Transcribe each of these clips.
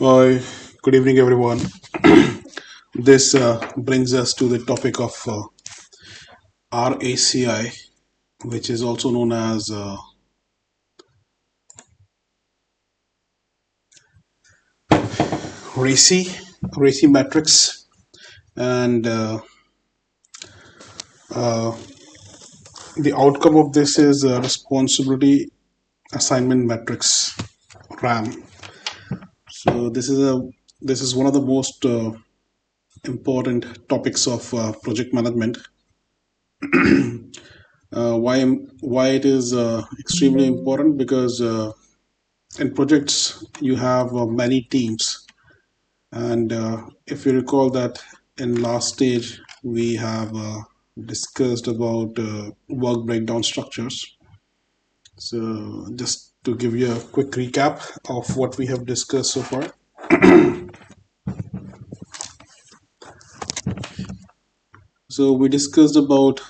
Hi, good evening, everyone. This brings us to the topic of RACI, which is also known as RACI Matrix, and uh, the outcome of this is Responsibility Assignment Matrix (RAM). So this is one of the most important topics of project management. Why it is extremely important? Because in projects you have many teams, and if you recall that in last stage we have discussed about work breakdown structures. So just to give you a quick recap of what we have discussed so far. So we discussed about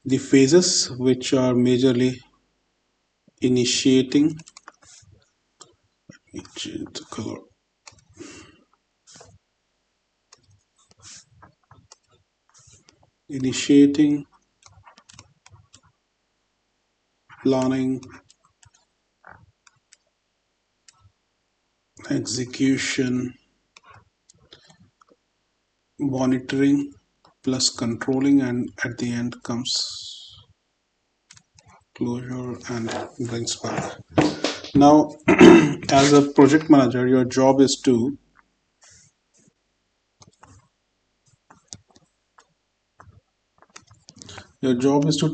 the phases, which are majorly initiating. Let me change the color. Initiating, planning, execution, monitoring, plus controlling, and at the end comes closure and brings back. Now, as a project manager, your job is to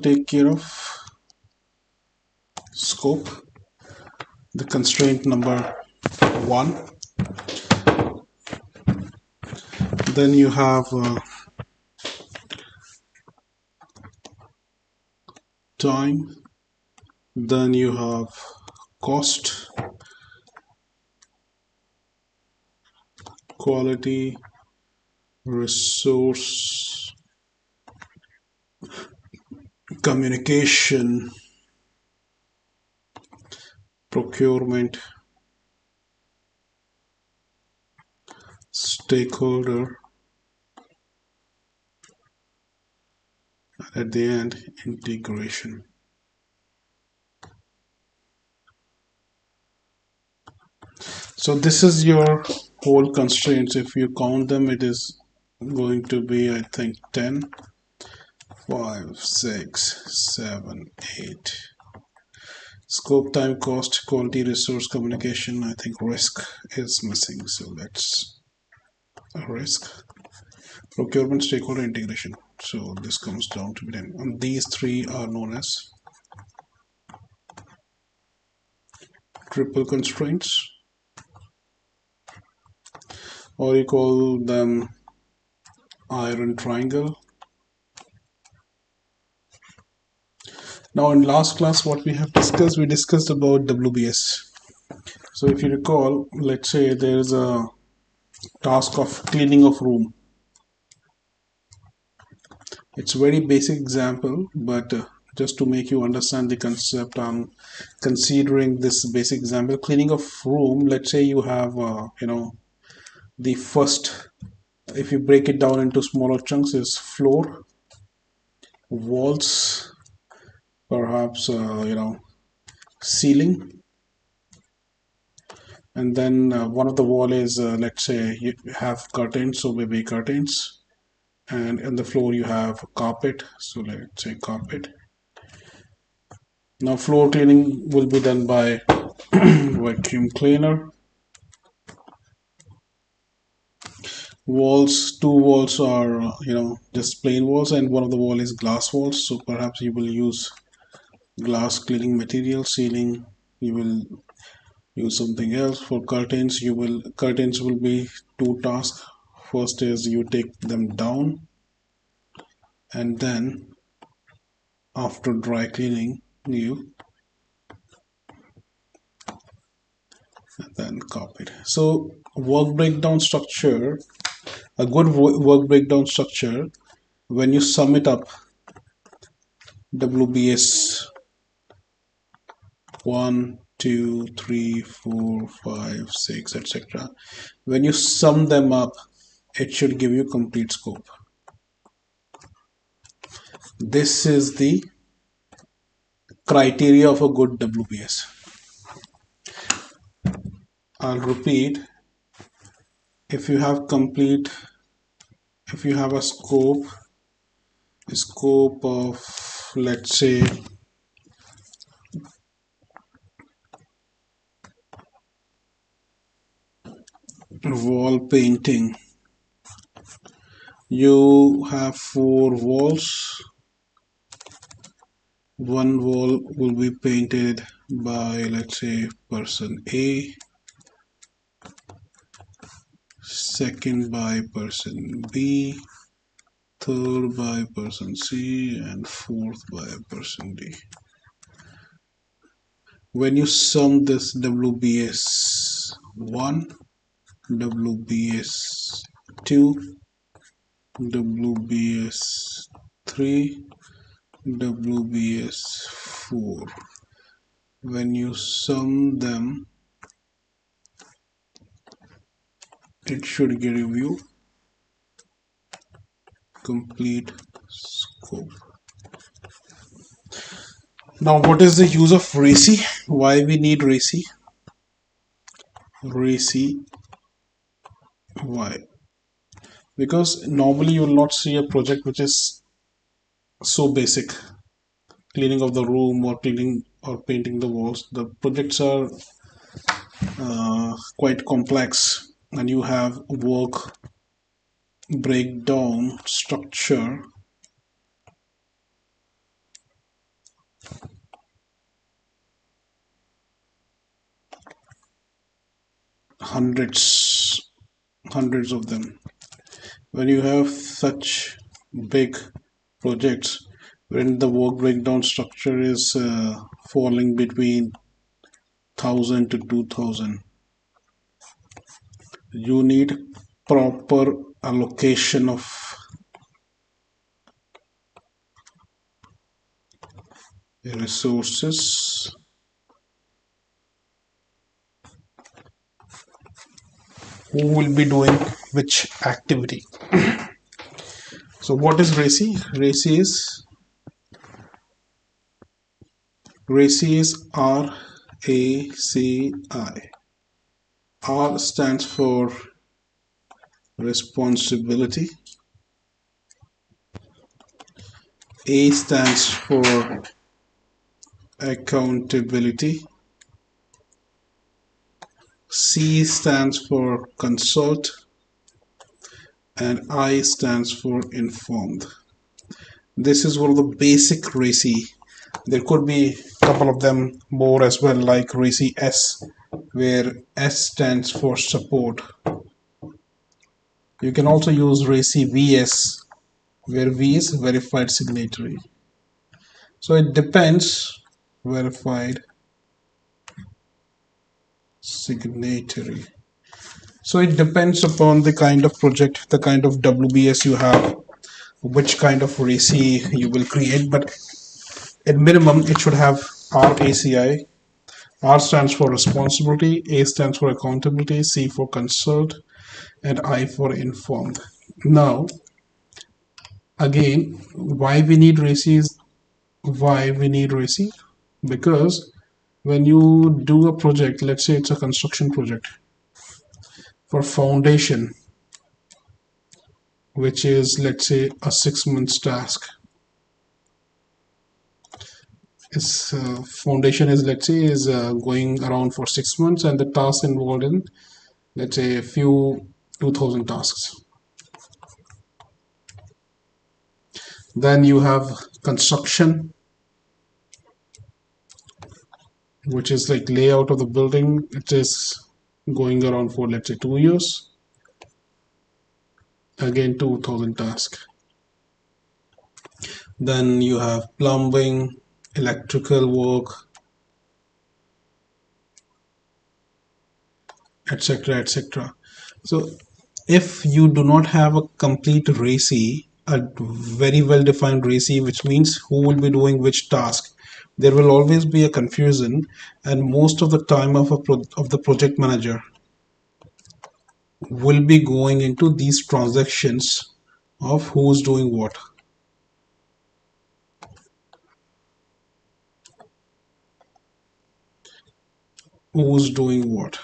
take care of scope, the constraint number one. Then you have time. Then you have cost, quality, resource, communication, procurement, stakeholder, and at the end, integration. So this is your whole constraints. If you count them, it is going to be, I think, 10, 5, 6, 7, 8. Scope, time, cost, quality, resource, communication. I think risk is missing. So let's risk, procurement, stakeholder, integration. So this comes down to 10. And these three are known as triple constraints, or you call them iron triangle. Now in last class what we discussed about WBS. So if you recall, let's say there is a task of cleaning of room. It's a very basic example, but just to make you understand the concept, I'm considering this basic example. Cleaning of room, let's say you have the first, if you break it down into smaller chunks, is floor, walls, perhaps ceiling, and then one of the wall is let's say you have curtains, so maybe curtains, and in the floor you have carpet, so let's say carpet. Now floor cleaning will be done by vacuum cleaner. Walls, two walls are just plain walls, and one of the wall is glass walls, so perhaps you will use glass cleaning material. Ceiling, you will use something else. For curtains will be two tasks. First is you take them down, and then after dry cleaning you then carpet. So work breakdown structure, a good work breakdown structure, when you sum it up, WBS 1, 2, 3, 4, 5, 6, etc. When you sum them up, it should give you complete scope. This is the criteria of a good WBS. I'll repeat, if you have a scope of, let's say, wall painting, you have 4 walls. One wall will be painted by, let's say, person A, second by person B, third by person C, and fourth by person D. When you sum this WBS 1, WBS 2, WBS 3, WBS 4, when you sum them, it should give you complete scope. Now, what is the use of RACI? Why we need RACI? RACI, why? Because normally you will not see a project which is so basic, cleaning of the room or cleaning or painting the walls. The projects are quite complex, and you have work breakdown structure, hundreds of them. When you have such big projects when the work breakdown structure is falling between 1000 to 2000, you need proper allocation of resources, who will be doing which activity. So what is RACI? RACI is RACI. R stands for responsibility, A stands for accountability, C stands for consult, and I stands for informed. This is one of the basic RACI. There could be a couple of them more as well, like RACI S, where S stands for support. You can also use RACI VS, where V is verified signatory. So it depends, verified signatory. So it depends upon the kind of project, the kind of WBS you have, which kind of RACI you will create, but at minimum it should have RACI. R stands for responsibility, A stands for accountability, C for consult, and I for informed. Now, again, why we need RACI? Because when you do a project, let's say it's a construction project, for foundation, which is, let's say, a 6 months task. Its foundation is, let's say, is going around for 6 months, and the tasks involved in, let's say, a few 2000 tasks. Then you have construction, which is like layout of the building. It is going around for, let's say, 2 years. Again, 2000 tasks. Then you have plumbing, electrical work, etc., etc. So if you do not have a complete RACI, a very well defined RACI, which means who will be doing which task, there will always be a confusion, and most of the time of the project manager will be going into these transactions of who's doing what. Who's doing what.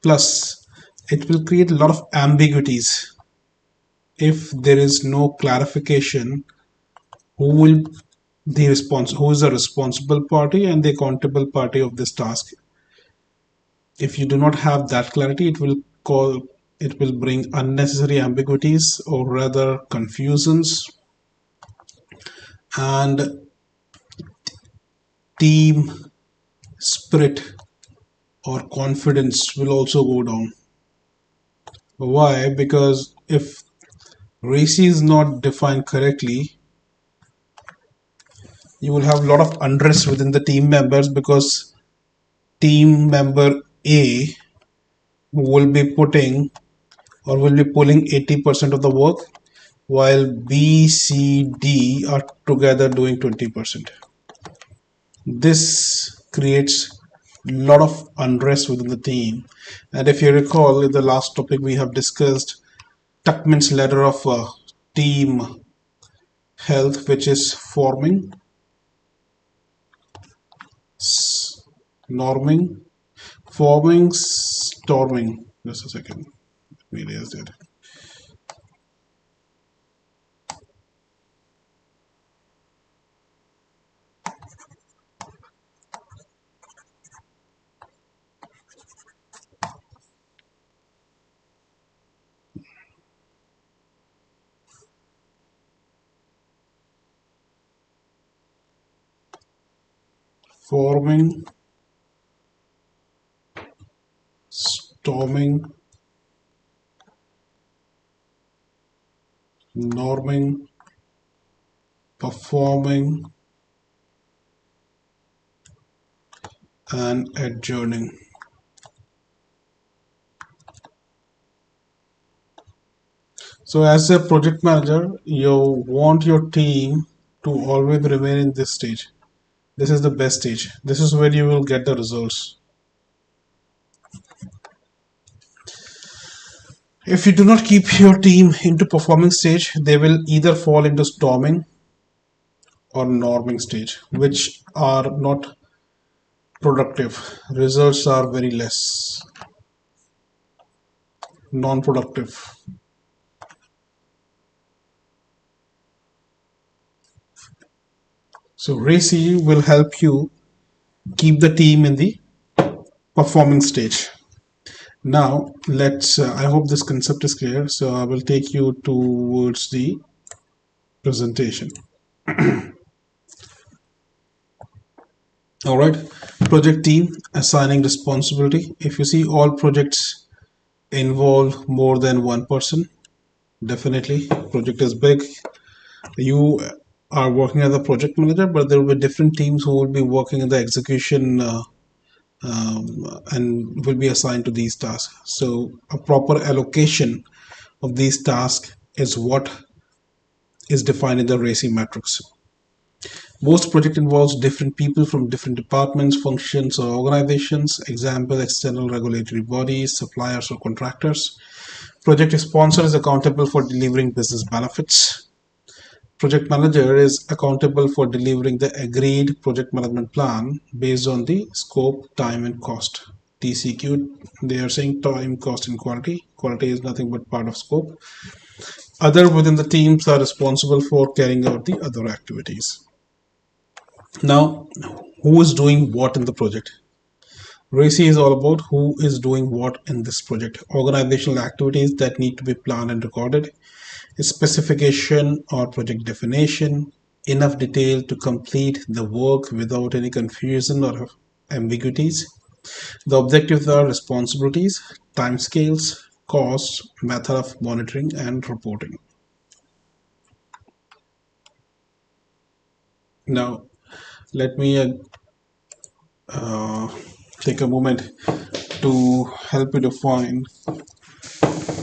Plus, it will create a lot of ambiguities if there is no clarification who will who is the responsible party and the accountable party of this task. If you do not have that clarity, it will bring unnecessary ambiguities, or rather confusions, and team spirit or confidence will also go down. Why? Because if RACI is not defined correctly, you will have a lot of unrest within the team members, because team member A will be putting or will be pulling 80% of the work, while B, C, D are together doing 20%. This creates a lot of unrest within the team. And if you recall, in the last topic we have discussed Tuckman's ladder of team health, which is forming, norming, forming, storming. Just a second. Let me erase that. Forming, storming, norming, performing, and adjourning. So as a project manager, you want your team to always remain in this stage. This is the best stage. This is where you will get the results. If you do not keep your team into performing stage, they will either fall into storming or norming stage, which are not productive. Results are very less. Non-productive. So RACI will help you keep the team in the performing stage. Now let's I hope this concept is clear, so I will take you towards the presentation. All right, project team assigning responsibility. If you see, all projects involve more than one person. Definitely project is big, you are working as a project manager, but there will be different teams who will be working in the execution and will be assigned to these tasks. So a proper allocation of these tasks is what is defined in the RACI matrix. Most project involves different people from different departments, functions, or organizations. Example, external regulatory bodies, suppliers, or contractors. Project sponsor is accountable for delivering business benefits. Project manager is accountable for delivering the agreed project management plan based on the scope, time, and cost. TCQ, they are saying time, cost, and quality. Quality is nothing but part of scope. Other within the teams are responsible for carrying out the other activities. Now, who is doing what in the project? RACI is all about who is doing what in this project. Organizational activities that need to be planned and recorded. Specification or project definition. Enough detail to complete the work without any confusion or ambiguities. The objectives are responsibilities, timescales, costs, method of monitoring and reporting. Now, let me take a moment to help you define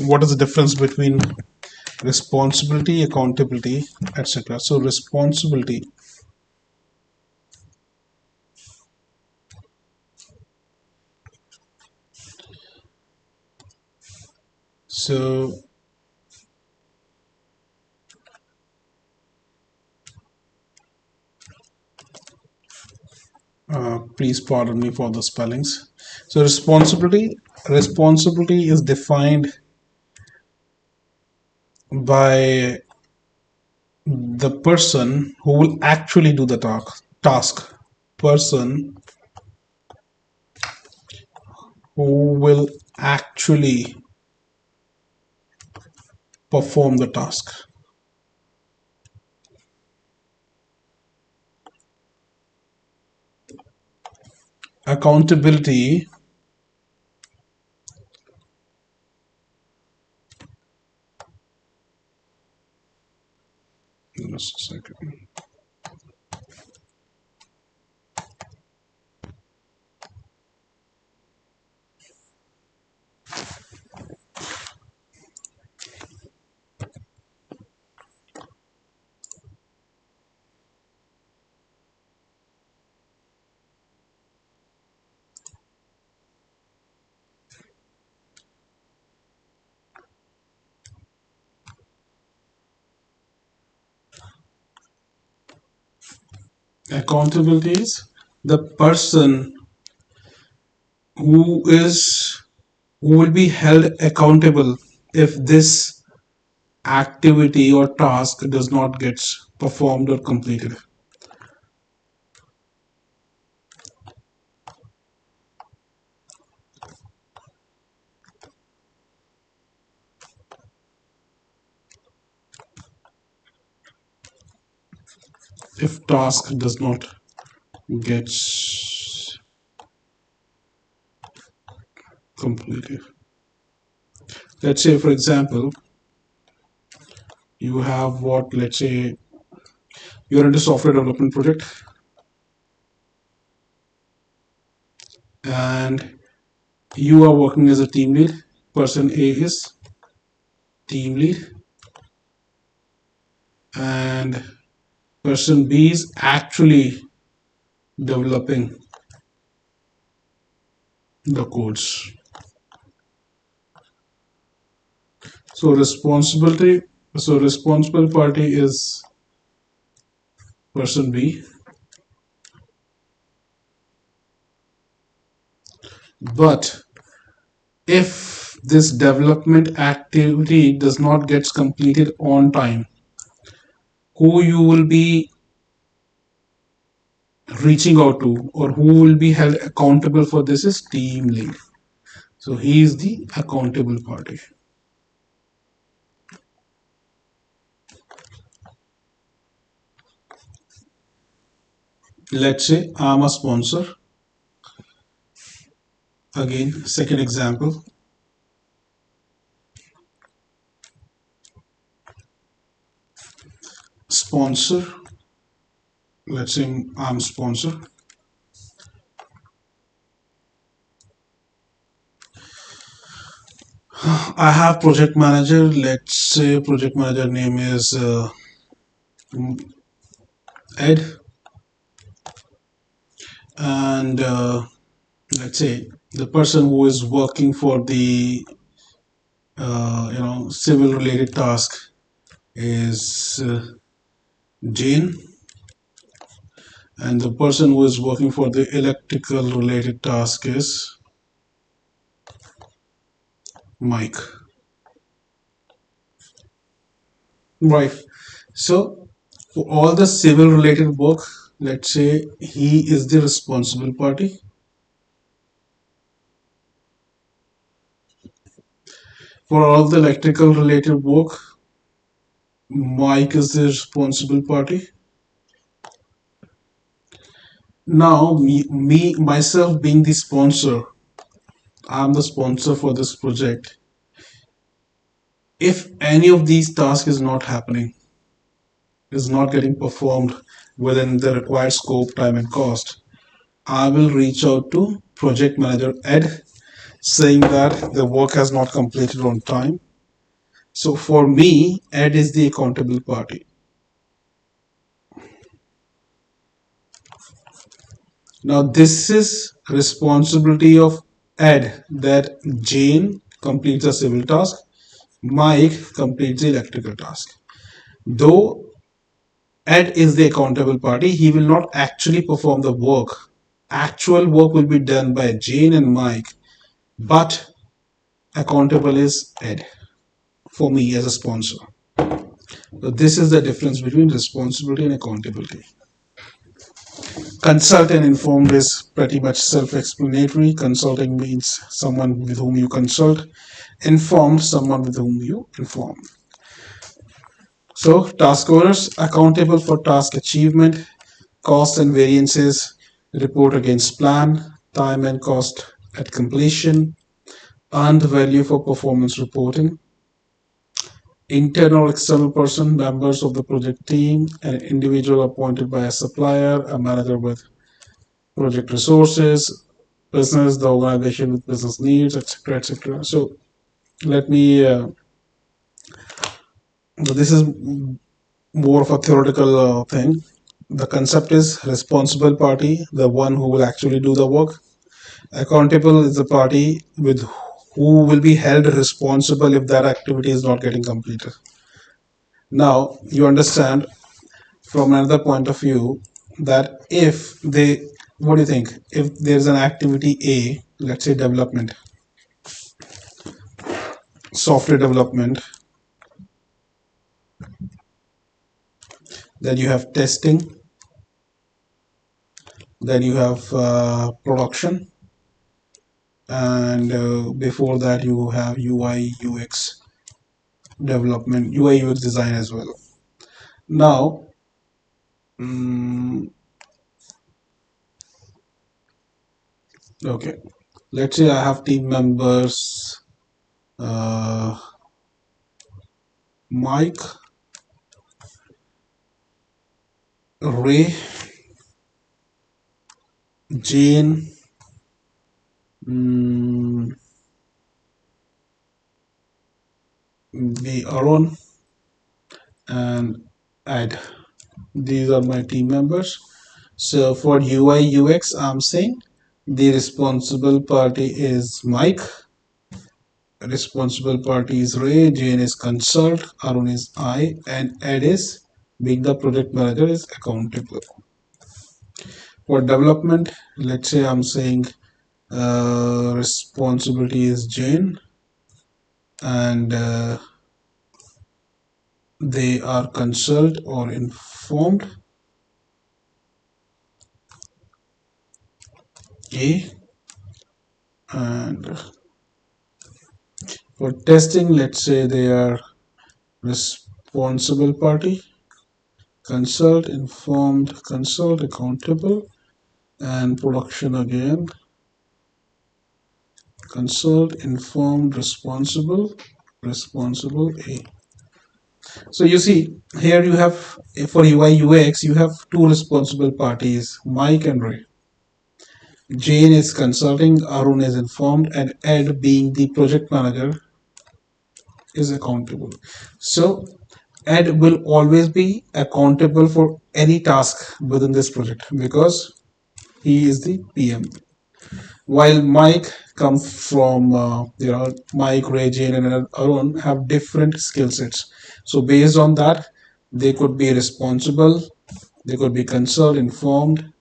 what is the difference between responsibility, accountability, etc. So responsibility So please pardon me for the spellings. So responsibility is defined by the person who will actually do the task. Person who will actually perform the task. Accountability just a second. Accountability is the person who is who will be held accountable if this activity or task does not get performed or completed. If task does not get completed. Let's say, for example, you have what, let's say you're into software development project and you are working as a team lead. Person A is team lead and person B is actually developing the codes. So responsible party is person B, but if this development activity does not get completed on time, who you will be reaching out to or who will be held accountable for this is team lead. So he is the accountable party. Let's say I'm a sponsor. Again, second example. Sponsor. Let's say I'm sponsor. I have project manager. Let's say project manager name is Ed, and let's say the person who is working for the civil related task is Jane, and the person who is working for the electrical related task is Mike. Right. So for all the civil related work, let's say he is the responsible party. For all the electrical related work, Mike is the responsible party. Now, myself being the sponsor, I'm the sponsor for this project. If any of these tasks is not happening, is not getting performed within the required scope, time, and cost, I will reach out to project manager Ed saying that the work has not completed on time. So for me, Ed is the accountable party. Now this is responsibility of Ed that Jane completes a civil task Mike completes the electrical task. Though Ed is the accountable party, he will not actually perform the work. Actual work will be done by Jane and Mike, but accountable is Ed for me as a sponsor. So this is the difference between responsibility and accountability. Consult and informed is pretty much self-explanatory. Consulting means someone with whom you consult. Informed, someone with whom you inform. So task owners accountable for task achievement, cost and variances, report against plan, time and cost at completion, earned value for performance reporting. Internal or external person, members of the project team, an individual appointed by a supplier, a manager with project resources, business, the organization with business needs, etc., etc. So let me. This is more of a theoretical thing. The concept is responsible party, the one who will actually do the work. Accountable is the party with who will be held responsible if that activity is not getting completed. Now you understand from another point of view that if they, what do you think? If there's an activity A, let's say development, software development, then you have testing, then you have production, and before that you have UI UX development, UI UX design as well. Now, okay, let's say I have team members uh, Mike, Ray, Jane, the Aaron, and Ed. These are my team members. So for UI UX, I'm saying the responsible party is Mike, responsible party is Ray, Jane is consult, Arun is I, and Ed is being the project manager is accountable. For development, let's say I'm saying responsibility is Jane, and they are consult or informed. A, and for testing, let's say they are responsible party, consult, informed, consult, accountable, and production again, consult, informed, responsible, responsible A. So you see here you have for UI UX you have two responsible parties, Mike and Ray. Jane is consulting, Arun is informed, and Ed being the project manager is accountable. So Ed will always be accountable for any task within this project because he is the PM. While Mike comes from, Mike, Ray, Jane, and Arun have different skill sets. So based on that, they could be responsible, they could be concerned, informed,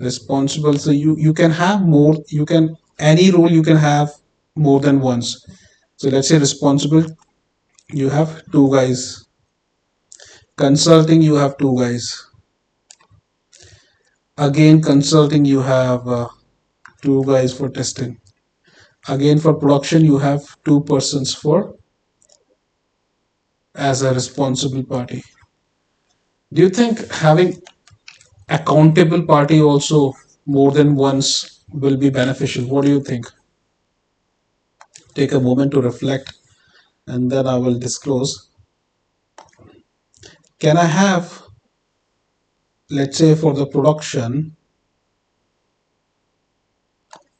responsible. So you can have more, you can, any role you can have more than once. So let's say responsible, you have two guys. Consulting, you have two guys. Again, consulting, you have two guys for testing. Again, for production, you have two persons for as a responsible party. Do you think having accountable party also more than once will be beneficial? What do you think? Take a moment to reflect and then I will disclose. Can I have, let's say for the production,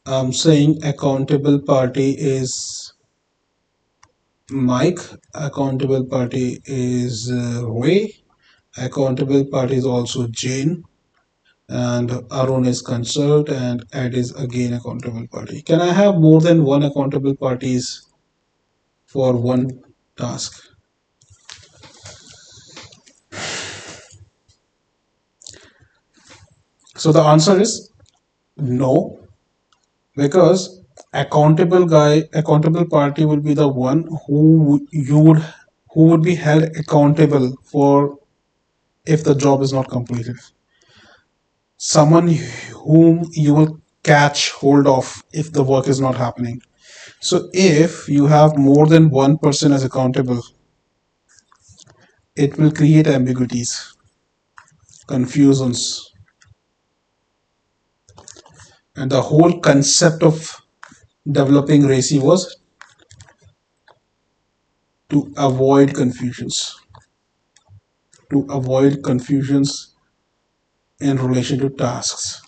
I'm saying accountable party is Mike, accountable party is Ray, accountable party is also Jane, and Arun is consult, and Ed is again accountable party. Can I have more than one accountable parties for one? task. So the answer is no, because accountable party will be the one who would be held accountable for if the job is not completed. Someone whom you will catch hold of if the work is not happening. So if you have more than one person as accountable, it will create ambiguities, confusions, and the whole concept of developing RACI was to avoid confusions, to avoid confusions in relation to tasks.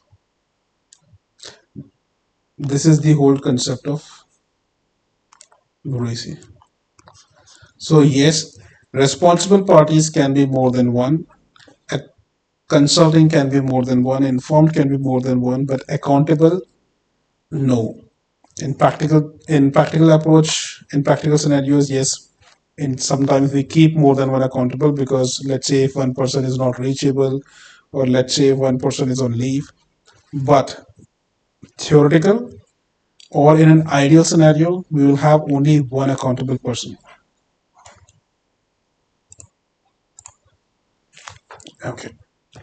This is the whole concept of RACI. So yes, responsible parties can be more than one. A consulting can be more than one. Informed can be more than one. But accountable, no. In practical approach, in practical scenarios, yes. And sometimes we keep more than one accountable, because let's say if one person is not reachable, or let's say if one person is on leave. But theoretical, or in an ideal scenario, we will have only one accountable person. Okay,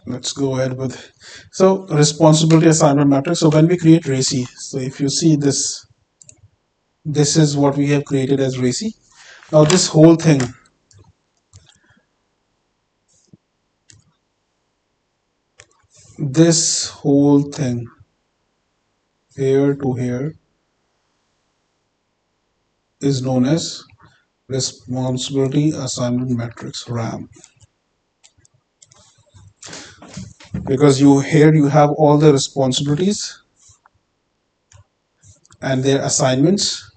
let's go ahead with, so responsibility assignment matrix. So when we create RACI, so if you see this, this is what we have created as RACI. Now this whole thing, this whole thing here to here is known as responsibility assignment matrix, RAM. Because you have all the responsibilities and their assignments,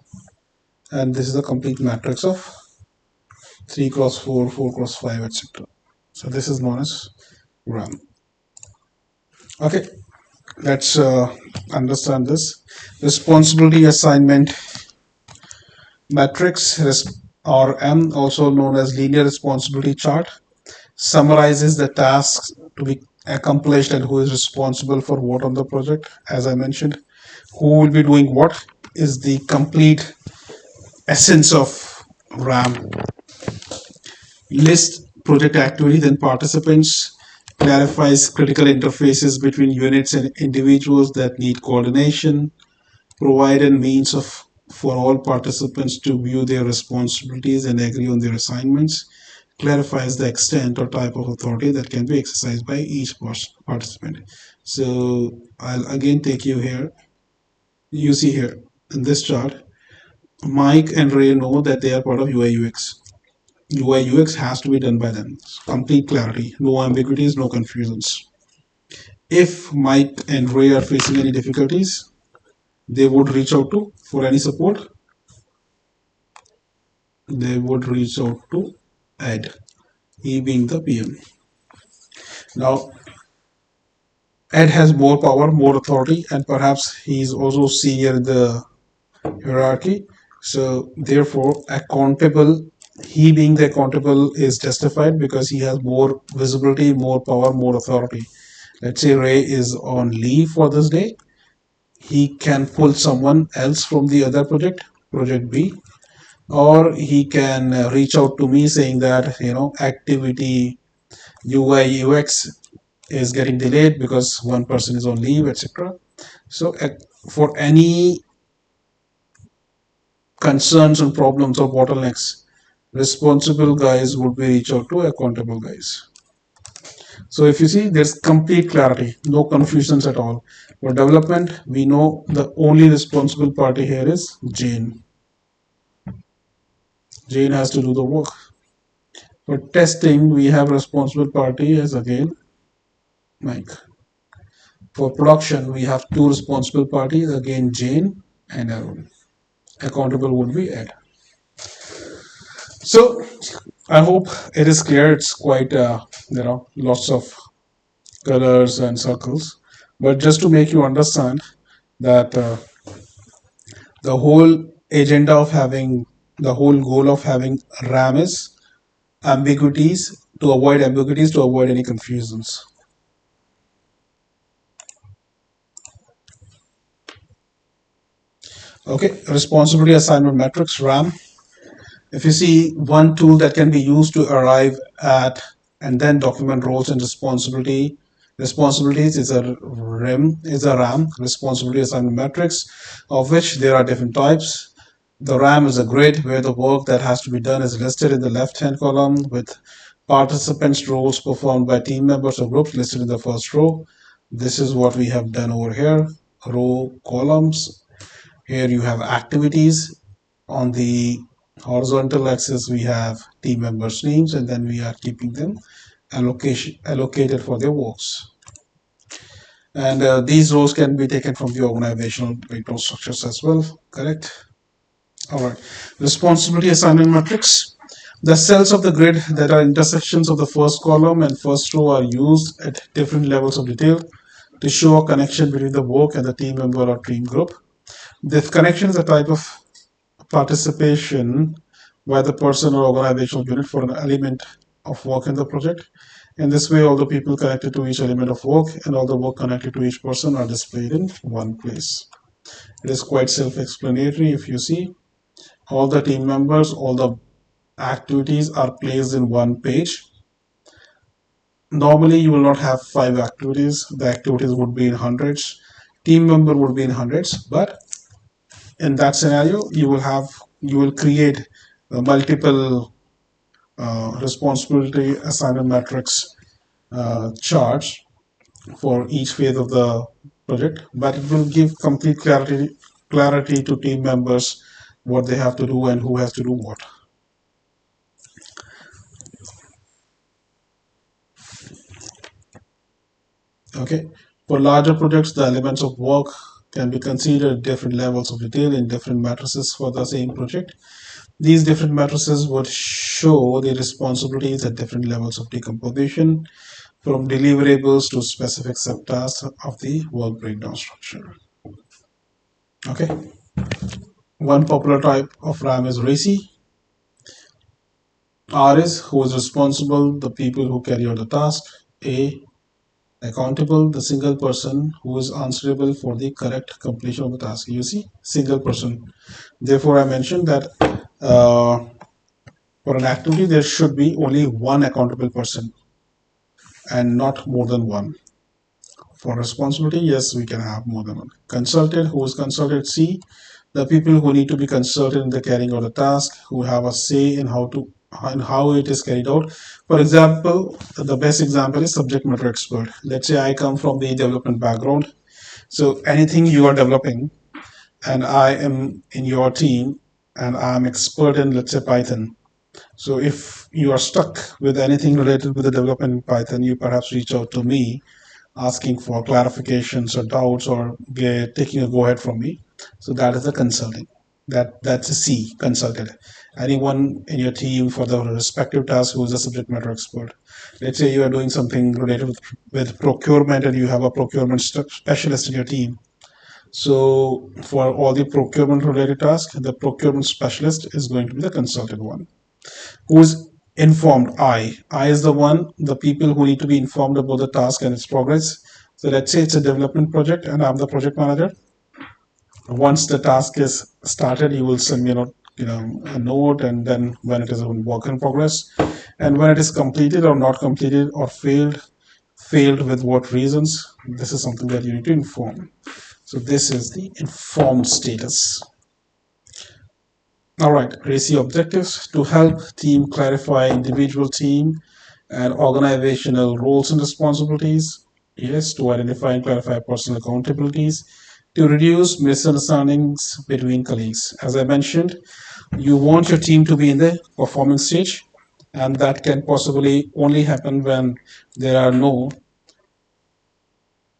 and this is the complete matrix of 3 cross 4, 4 cross 5, etc. So this is known as RAM. Okay, let's understand this. Responsibility assignment matrix, or M, also known as linear responsibility chart, summarizes the tasks to be accomplished and who is responsible for what on the project. As I mentioned, who will be doing what is the complete essence of RAM. List project activities and participants, clarifies critical interfaces between units and individuals that need coordination, provide a means of for all participants to view their responsibilities and agree on their assignments, clarifies the extent or type of authority that can be exercised by each participant. So I'll again take you here. You see here in this chart, Mike and Ray know that they are part of UI UX. UI UX has to be done by them. Complete clarity, no ambiguities, no confusions. If Mike and Ray are facing any difficulties, they would reach out to, for any support, they would reach out to Ed, he being the PM. Now, Ed has more power, more authority, and perhaps he's also senior in the hierarchy. So, therefore, accountable, he being the accountable is justified because he has more visibility, more power, more authority. Let's say Ray is on leave for this day, he can pull someone else from the other project, project B, or he can reach out to me saying that, activity UI UX is getting delayed because one person is on leave, etc. So for any concerns and problems or bottlenecks, responsible guys would be reach out to accountable guys. So if you see, there's complete clarity, no confusions at all. For development, we know the only responsible party here is Jane. Jane has to do the work. For testing, we have responsible party as again Mike. For production, we have two responsible parties, again Jane and Aaron. Accountable would be Ed. So I hope it is clear. It's quite there are lots of colors and circles, but just to make you understand that the whole agenda of having The whole goal of having RAM is ambiguities, to avoid any confusions. Okay, responsibility assignment matrix, RAM. If you see one tool that can be used to arrive at and then document roles and responsibilities is a RAM, responsibility assignment matrix, of which there are different types. The RAM is a grid where the work that has to be done is listed in the left-hand column, with participants' roles performed by team members or groups listed in the first row. This is what we have done over here. Row columns. Here you have activities. On the horizontal axis, we have team members' names, and then we are keeping them allocated for their works. And these rows can be taken from the organizational breakdown structures as well, correct? All right. Responsibility assignment matrix. The cells of the grid that are intersections of the first column and first row are used at different levels of detail to show a connection between the work and the team member or team group. This connection is a type of participation by the person or organizational unit for an element of work in the project. In this way, all the people connected to each element of work and all the work connected to each person are displayed in one place. It is quite self-explanatory. If you see, all the team members, all the activities are placed in one page. Normally, you will not have 5 activities. The activities would be in hundreds. Team member would be in hundreds, but in that scenario, you will create multiple responsibility assignment matrix charts for each phase of the project, but it will give complete clarity to team members what they have to do and who has to do what. Okay, for larger projects, the elements of work can be considered at different levels of detail in different matrices for the same project. These different matrices would show the responsibilities at different levels of decomposition, from deliverables to specific subtasks of the work breakdown structure. Okay. One popular type of RAM is RACI. R is who is responsible, the people who carry out the task. A, accountable, the single person who is answerable for the correct completion of the task. You see, single person. Therefore, I mentioned that for an activity, there should be only one accountable person and not more than one. For responsibility, yes, we can have more than one. Consulted, who is consulted? C, the people who need to be consulted in the carrying out the task, who have a say in how it is carried out. For example, the best example is subject matter expert. Let's say I come from the development background. So anything you are developing and I am in your team and I'm expert in, let's say, Python. So if you are stuck with anything related with the development in Python, you perhaps reach out to me asking for clarifications or doubts or taking a go ahead from me. So that is the consulting. That's a C, consulted. Anyone in your team for the respective task who is a subject matter expert. Let's say you are doing something related with procurement and you have a procurement specialist in your team. So for all the procurement related tasks, the procurement specialist is going to be the consulted one. Who is informed? I is the one, the people who need to be informed about the task and its progress. So let's say it's a development project and I'm the project manager. Once the task is started, you will send me a note, and then when it is a work in progress, and when it is completed or not completed or failed with what reasons, this is something that you need to inform. So this is the informed status. All right, RACI objectives: to help team clarify individual team and organizational roles and responsibilities. Yes, to identify and clarify personal accountabilities. To reduce misunderstandings between colleagues. As I mentioned, you want your team to be in the performing stage, and that can possibly only happen when there are no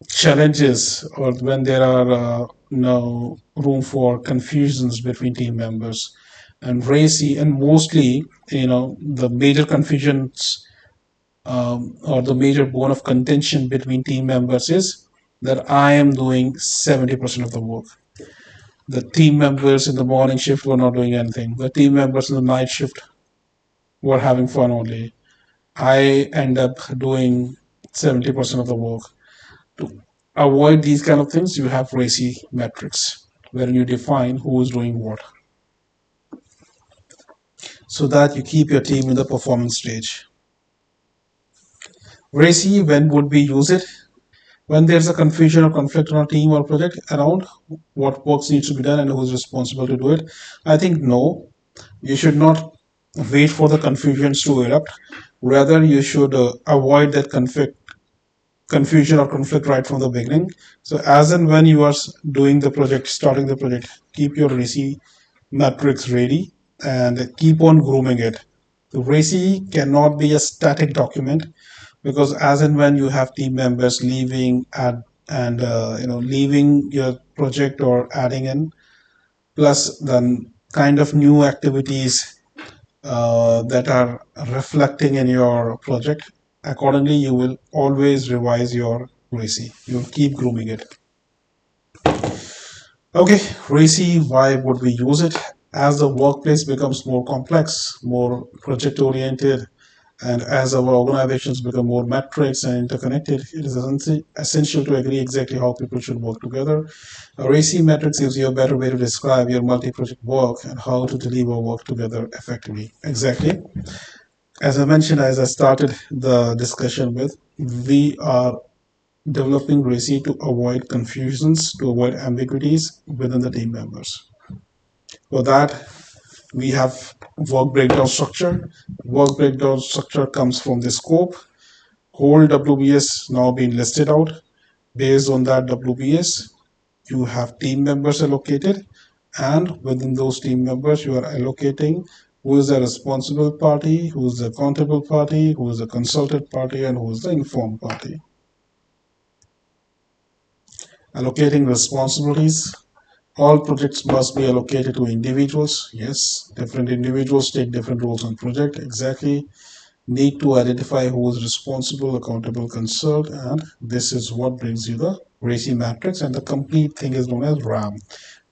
challenges or when there are no room for confusions between team members. And RACI, and mostly, the major confusions or the major bone of contention between team members is that I am doing 70% of the work. The team members in the morning shift were not doing anything. The team members in the night shift were having fun only. I end up doing 70% of the work. To avoid these kind of things, you have RACI Matrix, where you define who is doing what, so that you keep your team in the performance stage. RACI, when would we use it? When there's a confusion or conflict on a team or project around what works needs to be done and who's responsible to do it. I think no, you should not wait for the confusions to erupt. Rather, you should avoid that confusion or conflict right from the beginning. So as and when you are doing the project, starting the project, keep your RACI matrix ready and keep on grooming it. The RACI cannot be a static document, because as and when you have team members leaving and leaving your project or adding in, plus the kind of new activities that are reflecting in your project, accordingly you will always revise your RACI. You'll keep grooming it. Okay, RACI, why would we use it? As the workplace becomes more complex, more project oriented, and as our organizations become more matrix and interconnected, it is essential to agree exactly how people should work together. A RACI matrix gives you a better way to describe your multi-project work and how to deliver work together effectively. Exactly. As I mentioned, as I started the discussion with, we are developing RACI to avoid confusions, to avoid ambiguities within the team members. For that, we have work breakdown structure. Work breakdown structure comes from the scope. Whole WBS now being listed out. Based on that WBS, you have team members allocated, and within those team members, you are allocating who is the responsible party, who is the accountable party, who is the consulted party, and who is the informed party. Allocating responsibilities. All projects must be allocated to individuals. Yes, different individuals take different roles on project. Exactly. Need to identify who is responsible, accountable, concerned, and this is what brings you the RACI matrix, and the complete thing is known as RAM,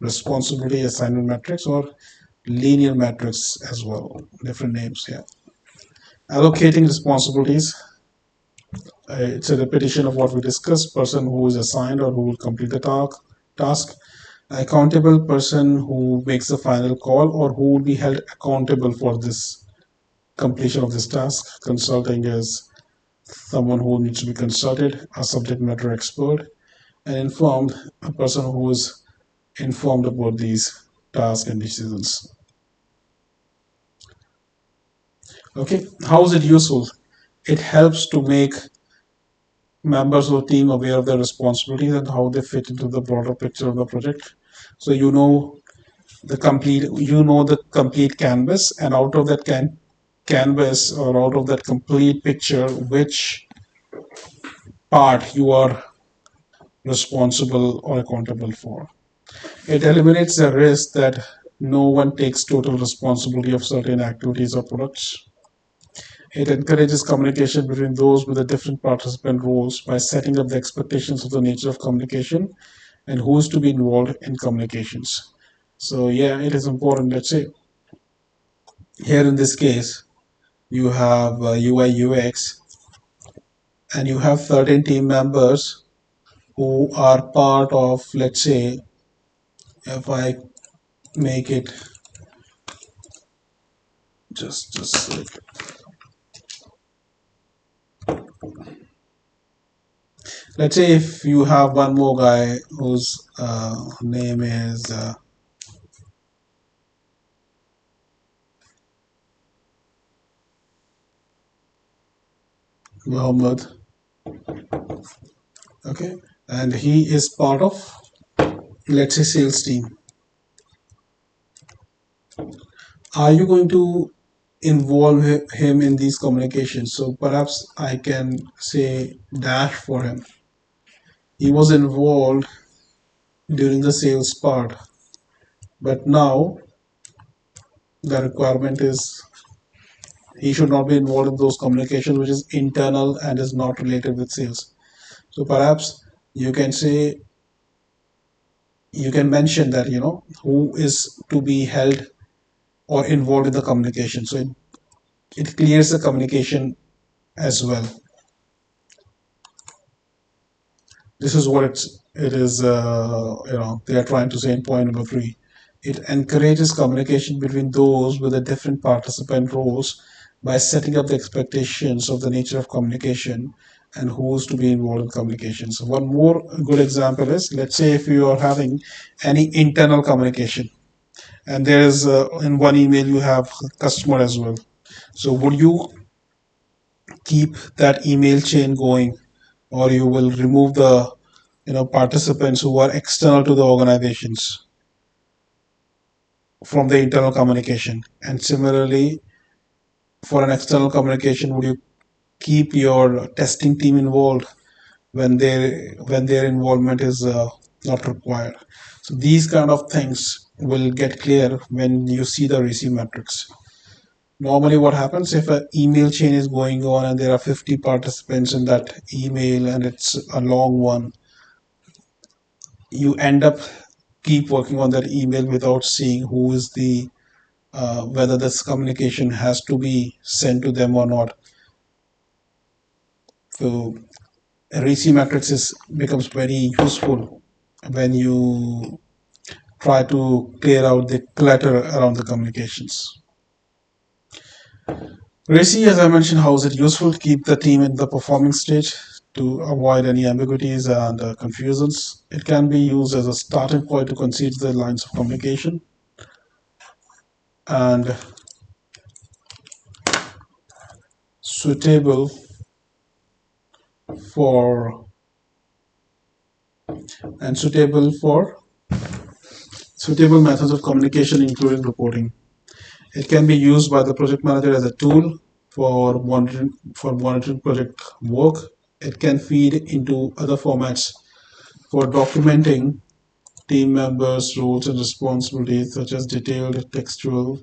responsibility assignment matrix, or linear matrix as well. Different names here. Allocating responsibilities. It's a repetition of what we discussed. Person who is assigned or who will complete the task. Accountable, person who makes the final call or who will be held accountable for this completion of this task. Consulting is someone who needs to be consulted, a subject matter expert, and informed, a person who is informed about these tasks and decisions. Okay, how is it useful? It helps to make members of the team aware of their responsibilities and how they fit into the broader picture of the project. So you know the complete canvas, and out of that canvas, or out of that complete picture, which part you are responsible or accountable for. It eliminates the risk that no one takes total responsibility of certain activities or products. It encourages communication between those with the different participant roles by setting up the expectations of the nature of communication and who is to be involved in communications. So yeah, it is important. Let's say here in this case, you have UI UX, and you have certain team members who are part of, let's say, if I make it just like, let's say if you have one more guy whose name is Muhammad, okay, and he is part of, let's say, sales team. Are you going to involve him in these communications? So perhaps I can say dash for him. He was involved during the sales part, but now the requirement is he should not be involved in those communications which is internal and is not related with sales. So perhaps you can say you can mention that, who is to be held or involved in the communication. So it clears the communication as well. This is what it is. They are trying to say in point number three. It encourages communication between those with the different participant roles by setting up the expectations of the nature of communication and who's to be involved in communication. So one more good example is, let's say if you are having any internal communication, and there is in one email you have customer as well. So would you keep that email chain going, or you will remove the participants who are external to the organizations from the internal communication? And similarly, for an external communication, would you keep your testing team involved when their involvement is not required? So these kind of things will get clear when you see the RACI matrix. Normally what happens, if an email chain is going on and there are 50 participants in that email and it's a long one, you end up keep working on that email without seeing who is the whether this communication has to be sent to them or not. So RACI matrix becomes very useful when you try to clear out the clutter around the communications. RACI, as I mentioned, how is it useful to keep the team in the performing stage to avoid any ambiguities and confusions? It can be used as a starting point to consider the lines of communication and suitable for suitable suitable methods of communication, including reporting. It can be used by the project manager as a tool for monitoring project work. It can feed into other formats for documenting team members' roles and responsibilities, such as detailed textual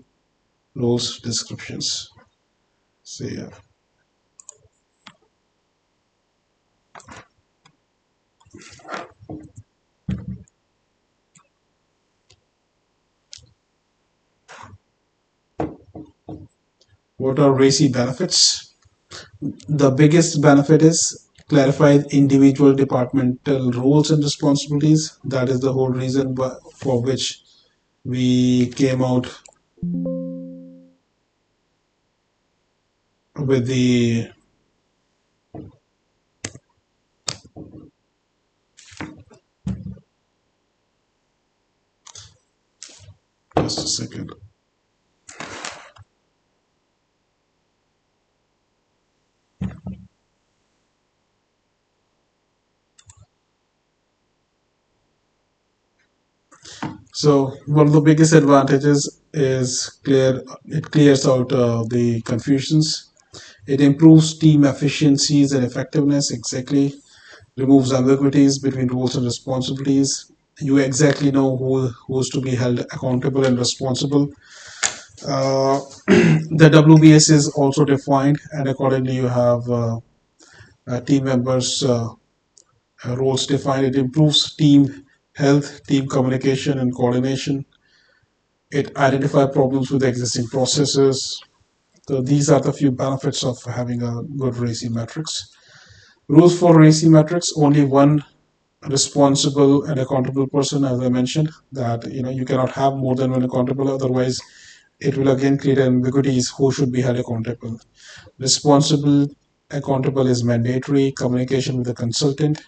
roles descriptions. So yeah. What are RACI benefits? The biggest benefit is clarified individual departmental roles and responsibilities. That is the whole reason for which we came out with the just a second. So one of the biggest advantages is it clears out the confusions. It improves team efficiencies and effectiveness. Exactly, removes ambiguities between roles and responsibilities. You exactly know who's to be held accountable and responsible. The WBS is also defined, and accordingly, you have team members' roles defined. It improves team health, team communication, and coordination. It identifies problems with existing processes. So these are the few benefits of having a good RACI matrix. Rules for RACI matrix: only one responsible and accountable person, as I mentioned, that you cannot have more than one accountable, otherwise it will again create ambiguities who should be held accountable. Responsible accountable is mandatory. Communication with the consultant: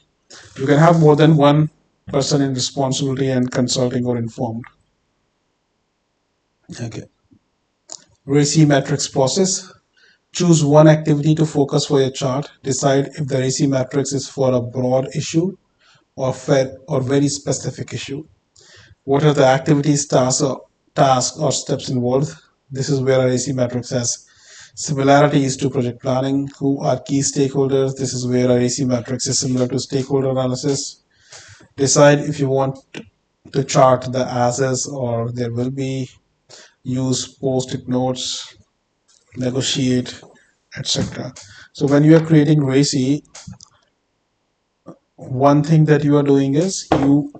you can have more than one person in responsibility and consulting or informed. Okay. RACI matrix process: choose one activity to focus for your chart. Decide if the RACI matrix is for a broad issue or fair or very specific issue. What are the activities, tasks or steps involved? This is where our RACI matrix has similarities to project planning. Who are key stakeholders? This is where our RACI matrix is similar to stakeholder analysis. Decide if you want to chart the as-is or there will be. Use post-it notes, negotiate, etc. So when you are creating RACI, one thing that you are doing is you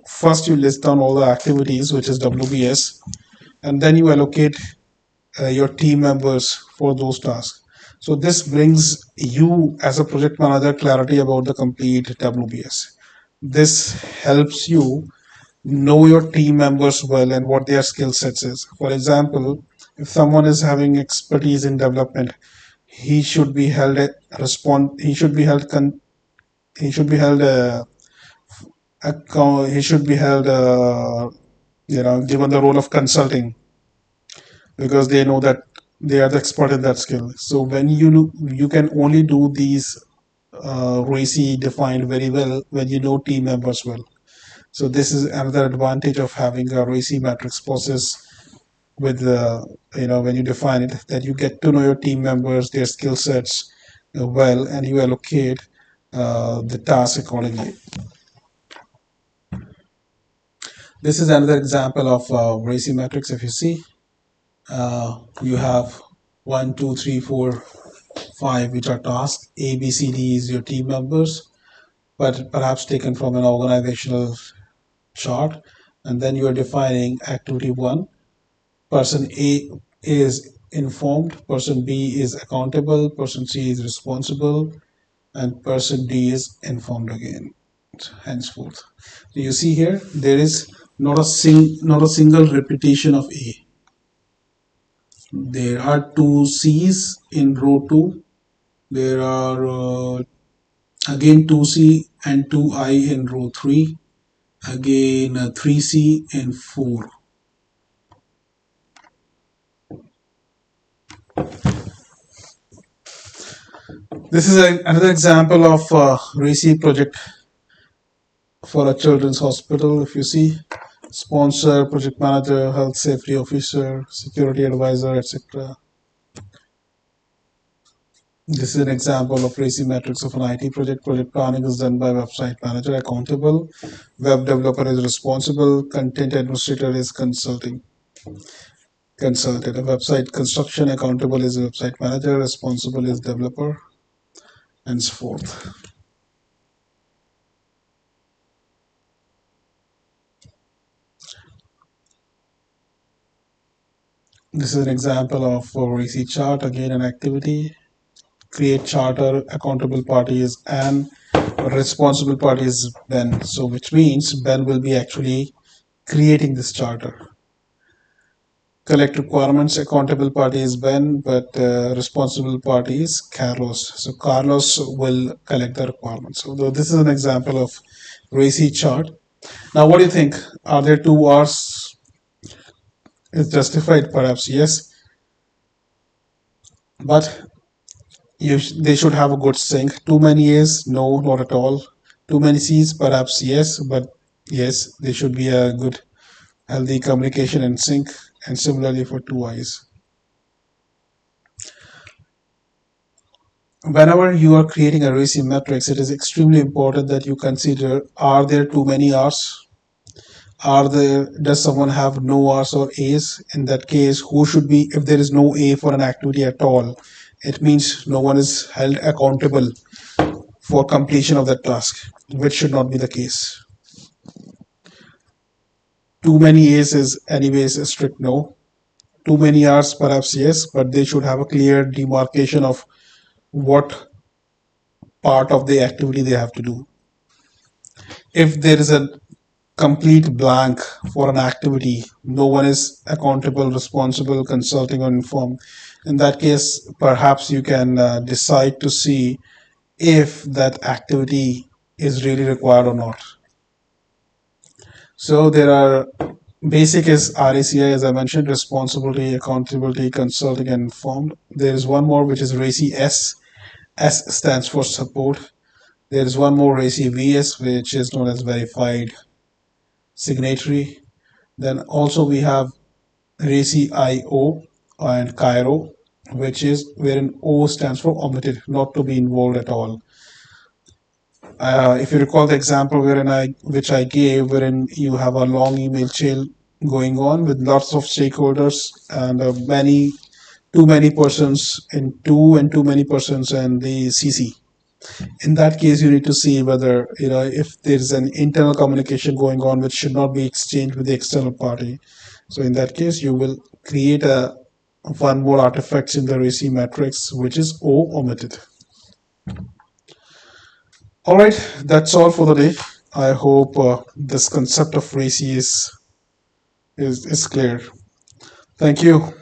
list down all the activities, which is WBS, and then you allocate your team members for those tasks. So this brings you as a project manager clarity about the complete WBS. This helps you know your team members well and what their skill sets is. For example, if someone is having expertise in development, he should be held a respond. He should be held he should be held given the role of consulting, because they know that they are the expert in that skill. So when you can only do these RACI defined very well when you know team members well. So this is another advantage of having a RACI matrix process with when you define it, that you get to know your team members, their skill sets well, and you allocate the task accordingly. This is another example of RACI matrix. If you see, you have 1, 2, 3, 4, 5, which are tasks. A, B, C, D is your team members, but perhaps taken from an organizational chart. And then you are defining activity 1. Person A is informed, person B is accountable, person C is responsible, and person D is informed again, henceforth. So you see here, there is not a single repetition of A. There are two C's in row 2. There are again 2C and 2I in row 3. Again 3C and 4. This is another example of RACI project for a children's hospital. If you see, sponsor, project manager, health safety officer, security advisor, etc. This is an example of RACI matrix of an IT project. Project planning is done by website manager, accountable. Web developer is responsible. Content administrator is consulted. A website construction, accountable is website manager, responsible is developer, and so forth. This is an example of a RACI chart, again an activity. Create charter, accountable party is Anne, responsible party is Ben. So which means Ben will be actually creating this charter. Collect requirements, accountable party is Ben, but responsible party is Carlos. So Carlos will collect the requirements. So this is an example of RACI chart. Now what do you think? Are there 2 R's? Is justified? Perhaps yes. But they should have a good sync. Too many A's? No, not at all. Too many C's? Perhaps yes, but yes, they should be a good, healthy communication and sync. And similarly for 2 I's. Whenever you are creating a RACI matrix, it is extremely important that you consider, are there too many R's? Does someone have no R's or A's? In that case, who should be, if there is no A for an activity at all, it means no one is held accountable for completion of that task, which should not be the case. Too many A's is anyways a strict no. Too many R's perhaps yes, but they should have a clear demarcation of what part of the activity they have to do. If there is a complete blank for an activity, no one is accountable, responsible, consulting, or informed, in that case, perhaps you can decide to see if that activity is really required or not. So there are basic is RACI, as I mentioned, responsibility, accountability, consulting, and informed. There is one more which is RACI S. S stands for support. There is one more RACI VS, which is known as verified signatory. Then also we have RACI IO and Cairo, which is wherein O stands for omitted, not to be involved at all. If you recall the example which I gave, wherein you have a long email chain going on with lots of stakeholders and too many persons in two and too many persons in the CC. In that case, you need to see whether, if there's an internal communication going on which should not be exchanged with the external party. So in that case, you will create a one more artifacts in the RACI matrix, which is O omitted. All right, that's all for the day. I hope this concept of RACI is clear. Thank you.